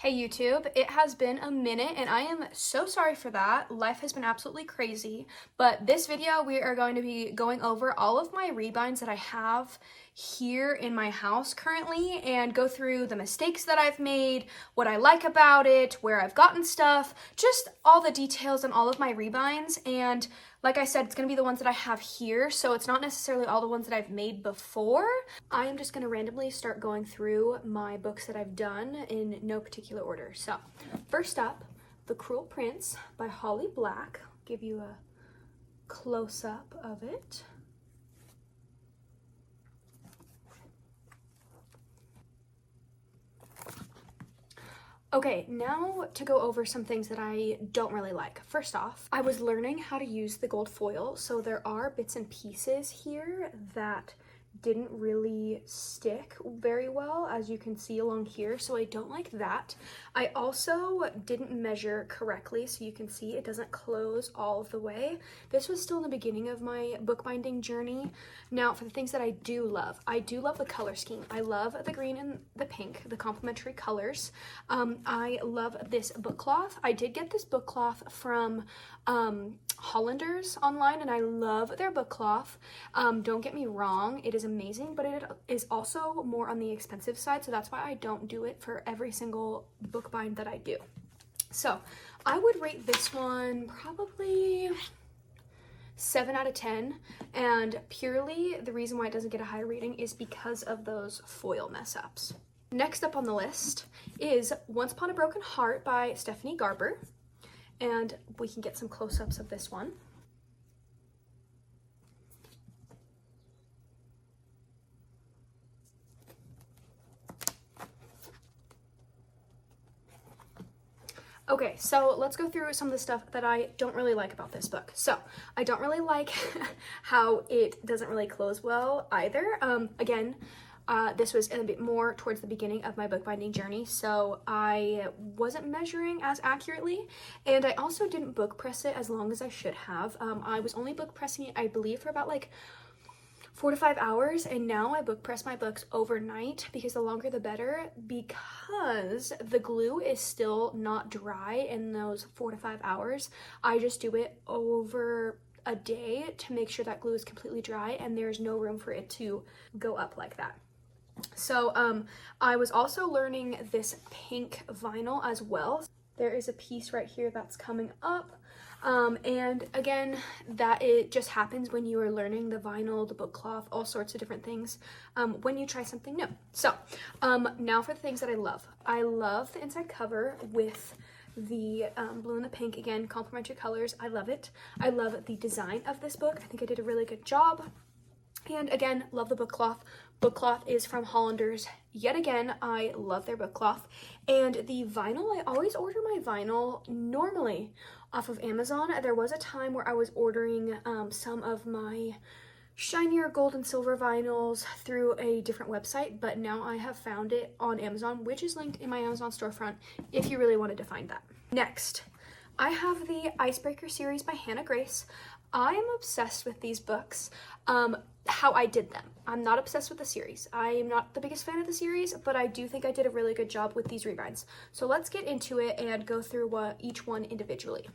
Hey YouTube, it has been a minute and I am so sorry for that. Life has been absolutely crazy, but this video we are going to be going over all of my rebinds that I have here in my house currently and go through the mistakes that I've made, what I like about it, where I've gotten stuff, just all the details on all of my rebinds. And like I said, it's going to be the ones that I have here, so it's not necessarily all the ones that I've made before. I am just going to randomly start going through my books that I've done in no particular order. So first up, The Cruel Prince by Holly Black. I'll give you a close-up of it. Okay, now to go over some things that I don't really like. First off, I was learning how to use the gold foil, so there are bits and pieces here that didn't really stick very well, as you can see along here, so I don't like that. I also didn't measure correctly, so you can see it doesn't close all of the way. This was still in the beginning of my bookbinding journey. Now, for the things that I do love the color scheme. I love the green and the pink, the complementary colors. I love this book cloth. I did get this book cloth from Hollanders online, and I love their book cloth. Don't get me wrong, it is amazing, but it is also more on the expensive side, so that's why I don't do it for every single bookbind that I do. So I would rate this one probably 7 out of 10, and purely the reason why it doesn't get a higher rating is because of those foil mess ups. Next up on the list is Once Upon a Broken Heart by Stephanie Garber, and we can get some close-ups of this one. Okay, so let's go through some of the stuff that I don't really like about this book. So I don't really like how it doesn't really close well either. Again, this was a bit more towards the beginning of my bookbinding journey, so I wasn't measuring as accurately, and I also didn't book press it as long as I should have. I was only book pressing it, I believe, for about like 4 to 5 hours, and now I book press my books overnight because the longer the better, because the glue is still not dry in those 4 to 5 hours. I just do it over a day to make sure that glue is completely dry and there's no room for it to go up like that. So I was also learning this pink vinyl as well. There is a piece right here that's coming up. And again, that it just happens when you are learning the vinyl, the book cloth, all sorts of different things, when you try something new. So now for the things that I love. I love the inside cover with the blue and the pink, again, complementary colors. I love it. I love the design of this book. I think I did a really good job. And again, love the book cloth. Book cloth is from Hollanders. Yet again, I love their book cloth. And the vinyl, I always order my vinyl normally off of Amazon. There was a time where I was ordering some of my shinier gold and silver vinyls through a different website, but now I have found it on Amazon, which is linked in my Amazon storefront if you really wanted to find that. Next, I have the Icebreaker series by Hannah Grace. I am obsessed with these books. How I did them. I'm not obsessed with the series. I am not the biggest fan of the series, but I do think I did a really good job with these rebinds. So let's get into it and go through each one individually.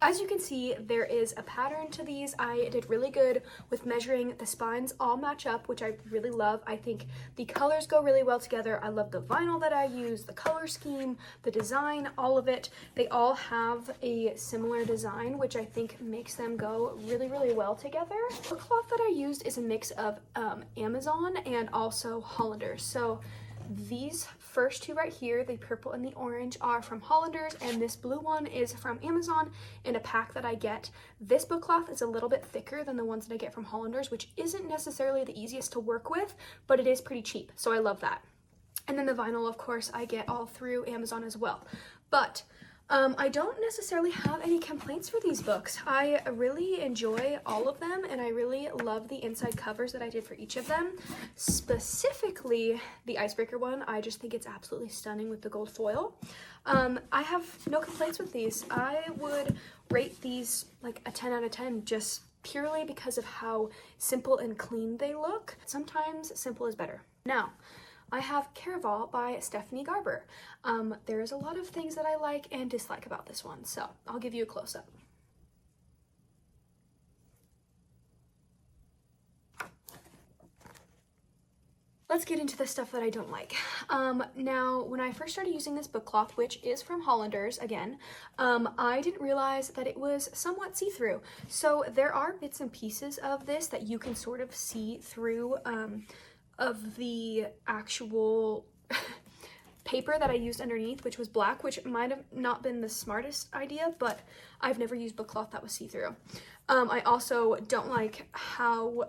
As you can see, there is a pattern to these. I did really good with measuring. The spines all match up, which I really love. I think the colors go really well together. I love the vinyl that I use, the color scheme, the design, all of it. They all have a similar design, which I think makes them go really, really well together. The cloth that I used is a mix of Amazon and also Hollanders. So these first two right here, the purple and the orange, are from Hollanders, and this blue one is from Amazon in a pack that I get. This book cloth is a little bit thicker than the ones that I get from Hollanders, which isn't necessarily the easiest to work with, but it is pretty cheap, so I love that. And then the vinyl, of course, I get all through Amazon as well. But I don't necessarily have any complaints for these books. I really enjoy all of them, and I really love the inside covers that I did for each of them. Specifically, the Icebreaker one, I just think it's absolutely stunning with the gold foil. I have no complaints with these. I would rate these like a 10 out of 10 just purely because of how simple and clean they look. Sometimes simple is better. Now, I have Caraval by Stephanie Garber. There's a lot of things that I like and dislike about this one, so I'll give you a close-up. Let's get into the stuff that I don't like. Now, when I first started using this book cloth, which is from Hollanders, again, I didn't realize that it was somewhat see-through. So there are bits and pieces of this that you can sort of see through of the actual paper that I used underneath, which was black, which might have not been the smartest idea, but I've never used book cloth that was see-through. I also don't like how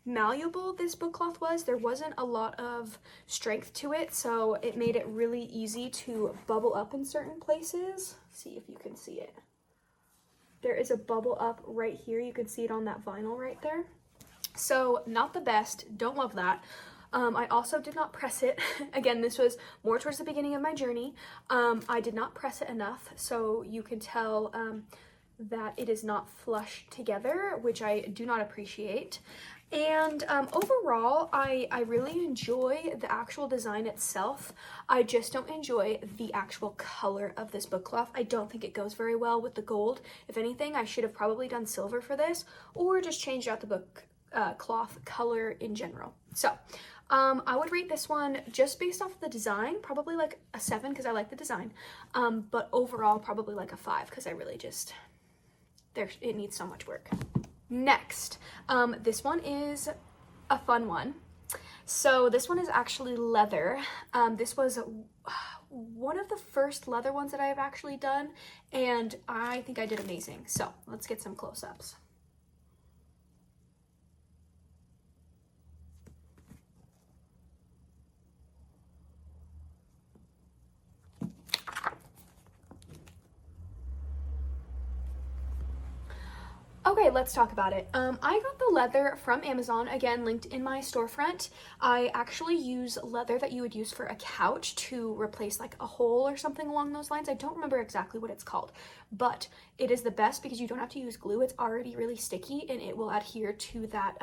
malleable this book cloth was. There wasn't a lot of strength to it, so it made it really easy to bubble up in certain places. See if you can see it. There is a bubble up right here. You can see it on that vinyl right there. So not the best, don't love that. I also did not press it. Again, this was more towards the beginning of my journey. I did not press it enough, so you can tell that it is not flush together, which I do not appreciate. And overall, I really enjoy the actual design itself. I just don't enjoy the actual color of this book cloth. I don't think it goes very well with the gold. If anything, I should have probably done silver for this, or just changed out the book cloth color in general. So I would rate this one just based off of the design, probably like a 7 because I like the design, but overall probably like a 5 because I really just, it needs so much work. Next, this one is a fun one. So this one is actually leather. This was one of the first leather ones that I have actually done, and I think I did amazing. So let's get some close-ups. Okay, let's talk about it. I got the leather from Amazon, again, linked in my storefront. I actually use leather that you would use for a couch to replace like a hole or something along those lines. I don't remember exactly what it's called, but it is the best because you don't have to use glue. It's already really sticky and it will adhere to that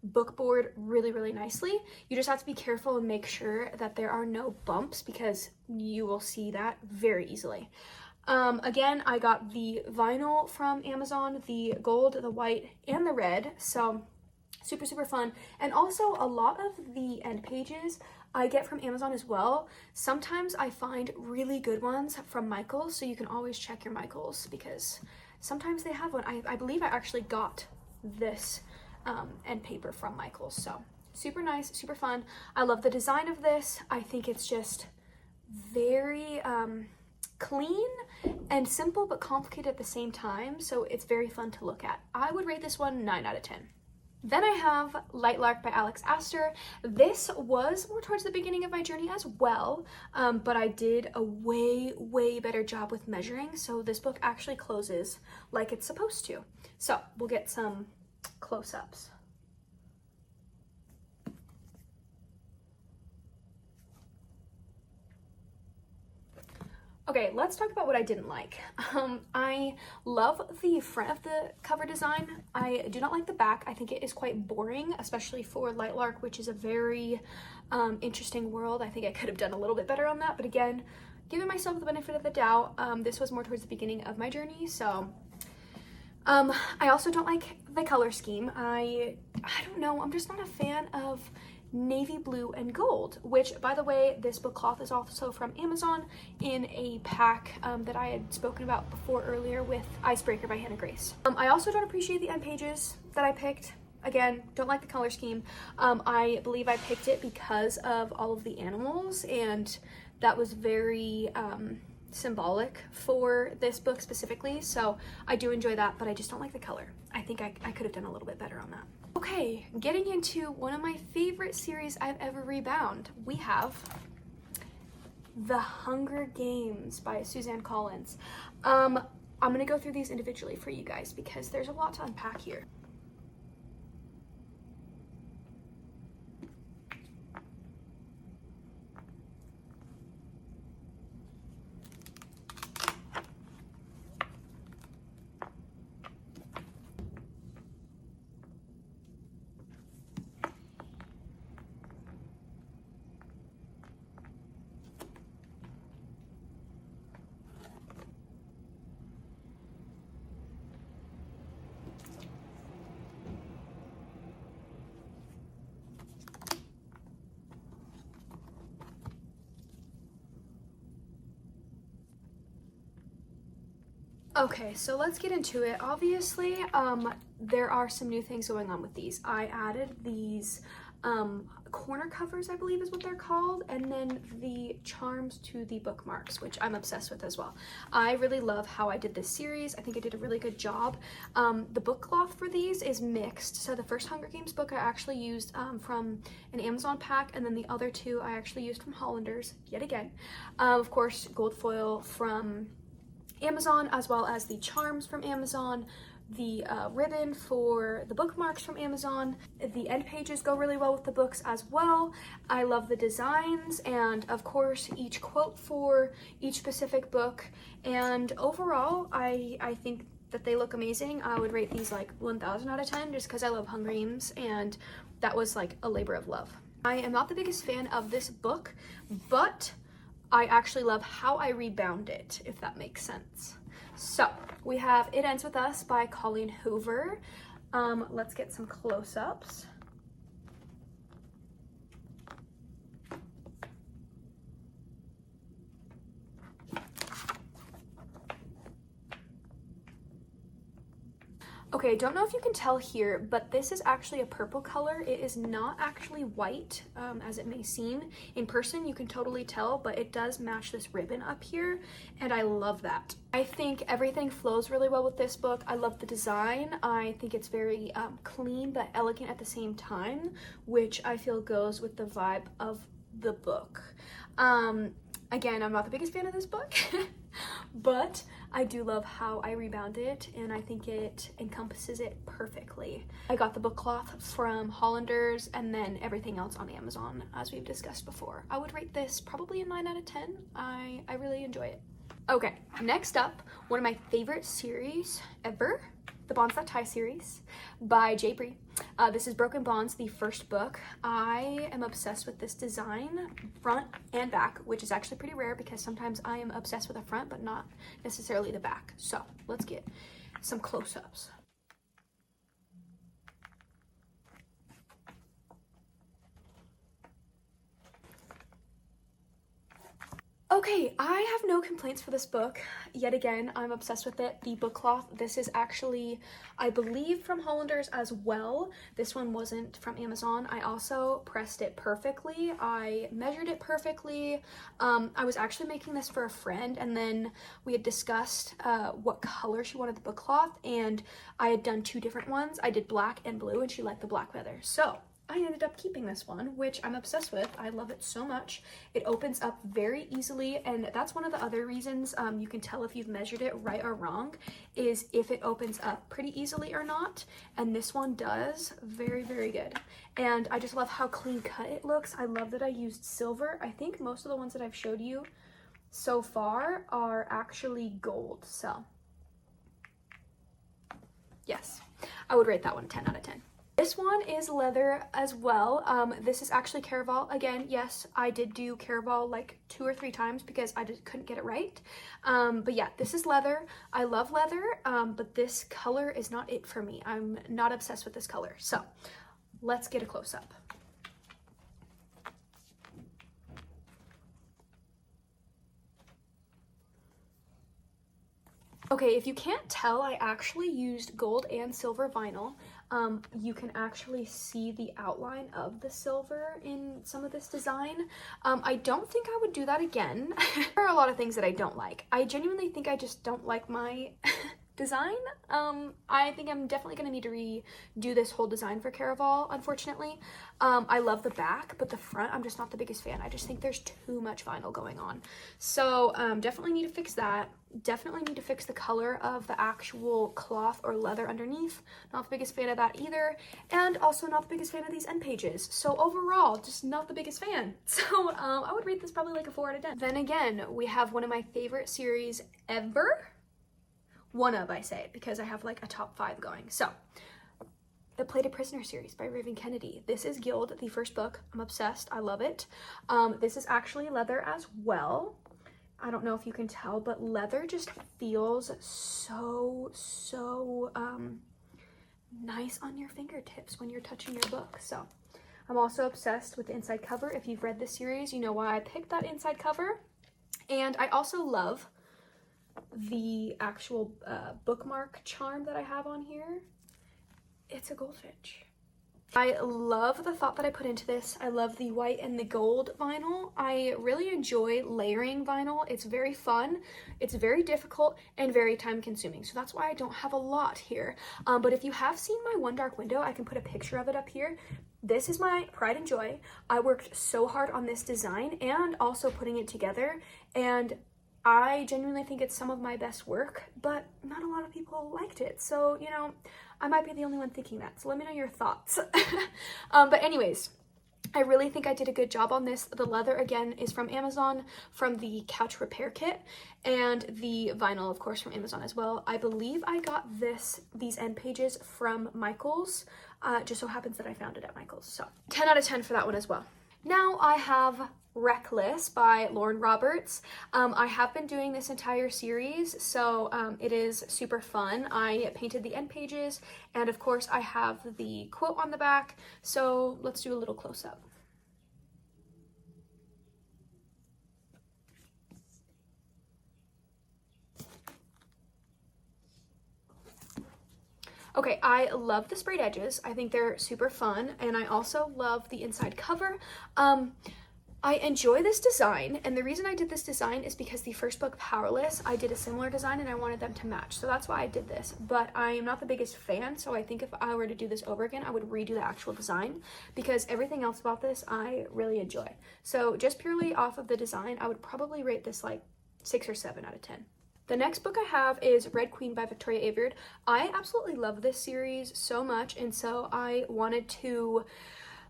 book board really, really nicely. You just have to be careful and make sure that there are no bumps because you will see that very easily. Again, I got the vinyl from Amazon, the gold, the white, and the red, so super, super fun. And also a lot of the end pages I get from Amazon as well. Sometimes I find really good ones from Michaels, so you can always check your Michaels because sometimes they have one. I believe I actually got this end paper from Michaels, so super nice, super fun. I love the design of this. I think it's just very clean and simple but complicated at the same time, so it's very fun to look at. I would rate this one 9 out of 10. Then I have Lightlark by Alex Astor. This was more towards the beginning of my journey as well, but I did a way, way better job with measuring, so this book actually closes like it's supposed to. So we'll get some close-ups. Okay, let's talk about what I didn't like. I love the front of the cover design. I do not like the back. I think it is quite boring, especially for Lightlark, which is a very interesting world. I think I could have done a little bit better on that, but again, giving myself the benefit of the doubt, this was more towards the beginning of my journey, so I also don't like the color scheme. I don't know, I'm just not a fan of navy blue and gold, which, by the way, this book cloth is also from Amazon in a pack that I had spoken about before earlier with Icebreaker by Hannah Grace. I also don't appreciate the end pages that I picked. Again, don't like the color scheme. I believe I picked it because of all of the animals, and that was very symbolic for this book specifically, so I do enjoy that, but I just don't like the color. I think I could have done a little bit better on that. Okay, getting into one of my favorite series I've ever rebound. We have The Hunger Games by Suzanne Collins. I'm gonna go through these individually for you guys because there's a lot to unpack here. Okay, so let's get into it. Obviously, there are some new things going on with these. I added these corner covers, I believe is what they're called, and then the charms to the bookmarks, which I'm obsessed with as well. I really love how I did this series. I think I did a really good job. The book cloth for these is mixed. So the first Hunger Games book I actually used from an Amazon pack, and then the other two I actually used from Hollanders, yet again. Of course, gold foil from Amazon, as well as the charms from Amazon, the ribbon for the bookmarks from Amazon. The end pages go really well with the books as well. I love the designs, and of course each quote for each specific book, and overall I think that they look amazing. I would rate these like 1,000 out of 10 just because I love Hunger Games, and that was like a labor of love. I am not the biggest fan of this book, but I actually love how I rebound it, if that makes sense. So we have It Ends With Us by Colleen Hoover. Let's get some close-ups. Okay, don't know if you can tell here, but this is actually a purple color. It is not actually white, as it may seem. In person, you can totally tell, but it does match this ribbon up here, and I love that. I think everything flows really well with this book. I love the design. I think it's very clean but elegant at the same time, which I feel goes with the vibe of the book. Again, I'm not the biggest fan of this book, but I do love how I rebound it, and I think it encompasses it perfectly. I got the book cloth from Hollanders and then everything else on Amazon, as we've discussed before. I would rate this probably a 9 out of 10. I really enjoy it. Okay, next up, one of my favorite series ever, the Bonds That Tie series by J. Bree. This is Broken Bonds, the first book. I am obsessed with this design, front and back, which is actually pretty rare because sometimes I am obsessed with the front, but not necessarily the back. So let's get some close-ups. Okay, I have no complaints for this book. Yet again, I'm obsessed with it. The book cloth, this is actually, I believe, from Hollanders as well. This one wasn't from Amazon. I also pressed it perfectly. I measured it perfectly. I was actually making this for a friend, and then we had discussed what color she wanted the book cloth, and I had done 2 different ones. I did black and blue, and she liked the black leather. So I ended up keeping this one, which I'm obsessed with. I love it so much. It opens up very easily, and that's one of the other reasons you can tell if you've measured it right or wrong, is if it opens up pretty easily or not, and this one does very, very good. And I just love how clean cut it looks. I love that I used silver. I think most of the ones that I've showed you so far are actually gold, so yes, I would rate that one 10 out of 10. This one is leather as well. This is actually Caraval. Again, yes, I did do Caraval like 2 or 3 times because I just couldn't get it right. But yeah, this is leather. I love leather, but this color is not it for me. I'm not obsessed with this color. So let's get a close-up. Okay, if you can't tell, I actually used gold and silver vinyl. You can actually see the outline of the silver in some of this design. I don't think I would do that again. There are a lot of things that I don't like. I genuinely think I just don't like my design. I think I'm definitely going to need to redo this whole design for Caraval, unfortunately. I love the back, but the front, I'm just not the biggest fan. I just think there's too much vinyl going on. So definitely need to fix that. Definitely need to fix the color of the actual cloth or leather underneath. Not the biggest fan of that either. And also not the biggest fan of these end pages. So overall, just not the biggest fan. So I would rate this probably like a 4 out of 10. Then again, we have one of my favorite series ever. One of, I say, because I have like a top 5 going. So, the Plated Prisoner series by Raven Kennedy. This is Guild, the first book. I'm obsessed. I love it. This is actually leather as well. I don't know if you can tell, but leather just feels so nice on your fingertips when you're touching your book. So, I'm also obsessed with the inside cover. If you've read this series, you know why I picked that inside cover. And I also love the actual bookmark charm that I have on here. It's a goldfinch. I love the thought that I put into this. I love the white and the gold vinyl. I really enjoy layering vinyl. It's very fun, it's very difficult, and very time consuming. So that's why I don't have a lot here. But if you have seen my One Dark Window, I can put a picture of it up here. This is my pride and joy. I worked so hard on this design and also putting it together, and I genuinely think it's some of my best work, but not a lot of people liked it. So, you know, I might be the only one thinking that. So let me know your thoughts. But anyways, I really think I did a good job on this. The leather, again, is from Amazon, from the couch repair kit, and the vinyl, of course, from Amazon as well. I believe I got these end pages from Michael's. Just so happens that I found it at Michael's. So 10 out of 10 for that one as well. Now I have Reckless by Lauren Roberts. I have been doing this entire series, so it is super fun. I painted the end pages, and of course I have the quote on the back, so let's do a little close-up. Okay, I love the sprayed edges. I think they're super fun, and I also love the inside cover. I enjoy this design, and the reason I did this design is because the first book, Powerless, I did a similar design and I wanted them to match, so that's why I did this. But I am not the biggest fan, so I think if I were to do this over again, I would redo the actual design, because everything else about this I really enjoy. So just purely off of the design, I would probably rate this like 6 or 7 out of 10. The next book I have is Red Queen by Victoria Aveyard. I absolutely love this series so much, and so I wanted to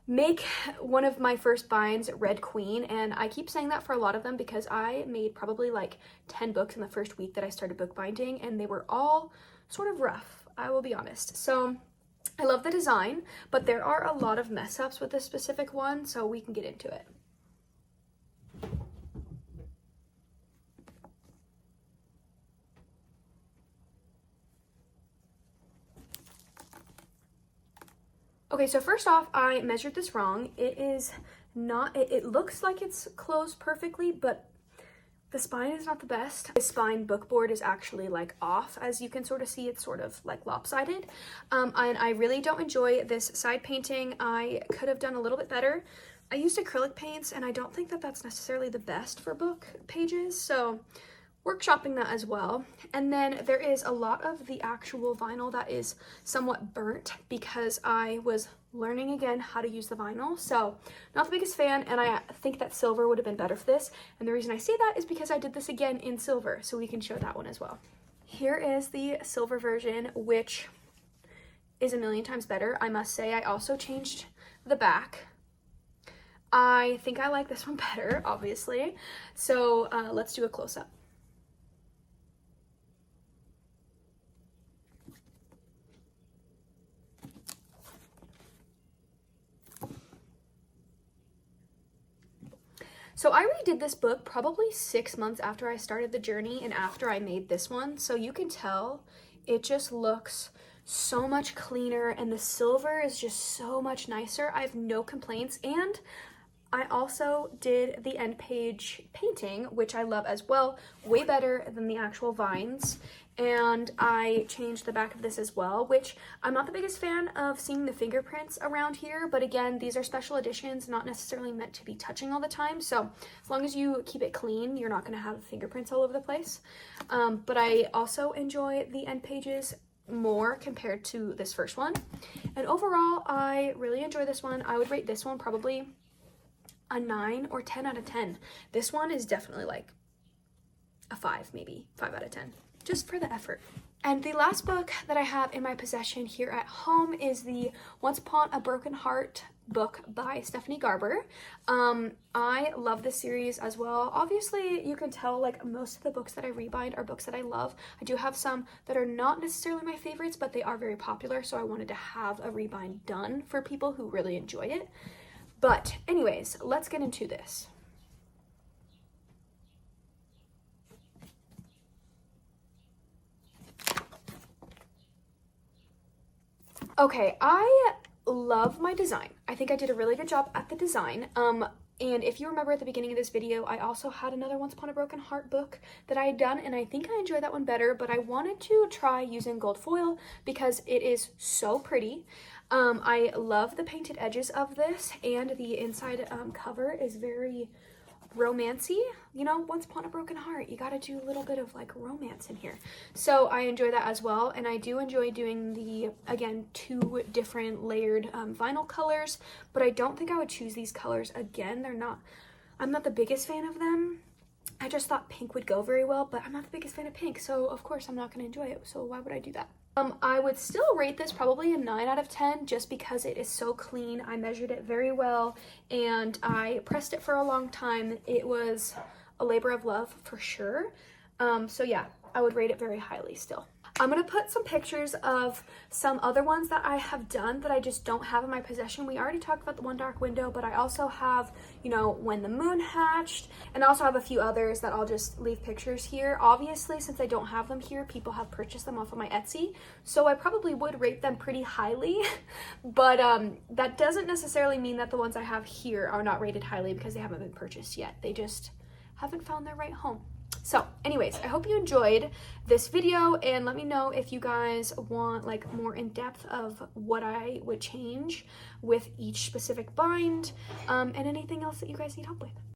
make one of my first binds Red Queen, and I keep saying that for a lot of them because I made probably like 10 books in the first week that I started bookbinding, and they were all sort of rough, I will be honest. So I love the design, but there are a lot of mess ups with this specific one, so we can get into it. Okay, so first off, I measured this wrong. It is not, it looks like it's closed perfectly, but the spine is not the best. The spine book board is actually like off. As you can sort of see, it's sort of like lopsided. And I really don't enjoy this side painting. I could have done a little bit better. I used acrylic paints, and I don't think that that's necessarily the best for book pages, so workshopping that as well. And then there is a lot of the actual vinyl that is somewhat burnt because I was learning again how to use the vinyl, so not the biggest fan, and I think that silver would have been better for this. And the reason I say that is because I did this again in silver, so we can show that one as well. Here is the silver version, which is a million times better, I must say. I also changed the back. I think I like this one better, obviously, so let's do a close-up. So I redid this book probably 6 months after I started the journey and after I made this one, so you can tell it just looks so much cleaner, and the silver is just so much nicer. I have no complaints, and I also did the end page painting, which I love as well, way better than the actual vines. and I changed the back of this as well, which I'm not the biggest fan of seeing the fingerprints around here, but again, these are special editions, not necessarily meant to be touching all the time, so as long as you keep it clean, you're not going to have fingerprints all over the place. But I also enjoy the end pages more compared to this first one, and overall I really enjoy this one. I would rate this one probably a 9 or 10 out of 10. This one is definitely like a 5, maybe 5 out of 10, just for the effort. And the last book that I have in my possession here at home is the Once Upon a Broken Heart book by Stephanie Garber. I love this series as well. Obviously, you can tell like most of the books that I rebind are books that I love. I do have some that are not necessarily my favorites, but they are very popular, so I wanted to have a rebind done for people who really enjoy it. But anyways, let's get into this. Okay, I love my design. I think I did a really good job at the design. And if you remember at the beginning of this video, I also had another Once Upon a Broken Heart book that I had done, and I think I enjoyed that one better, but I wanted to try using gold foil because it is so pretty. I love the painted edges of this, and the inside cover is very romancy. You know, Once Upon a Broken Heart, you gotta do a little bit of like romance in here, so I enjoy that as well. And I do enjoy doing the, again, 2 different layered vinyl colors, but I don't think I would choose these colors again. I'm not the biggest fan of them. I just thought pink would go very well, but I'm not the biggest fan of pink, so of course I'm not going to enjoy it, so why would I do that? I would still rate this probably a 9 out of 10 just because it is so clean. I measured it very well and I pressed it for a long time. It was a labor of love for sure. So yeah, I would rate it very highly still. I'm going to put some pictures of some other ones that I have done that I just don't have in my possession. We already talked about the One Dark Window, but I also have, you know, When the Moon Hatched, and I also have a few others that I'll just leave pictures here. Obviously, since I don't have them here, people have purchased them off of my Etsy, so I probably would rate them pretty highly, but that doesn't necessarily mean that the ones I have here are not rated highly because they haven't been purchased yet. They just haven't found their right home. So anyways, I hope you enjoyed this video, and let me know if you guys want like more in depth of what I would change with each specific bind, and anything else that you guys need help with.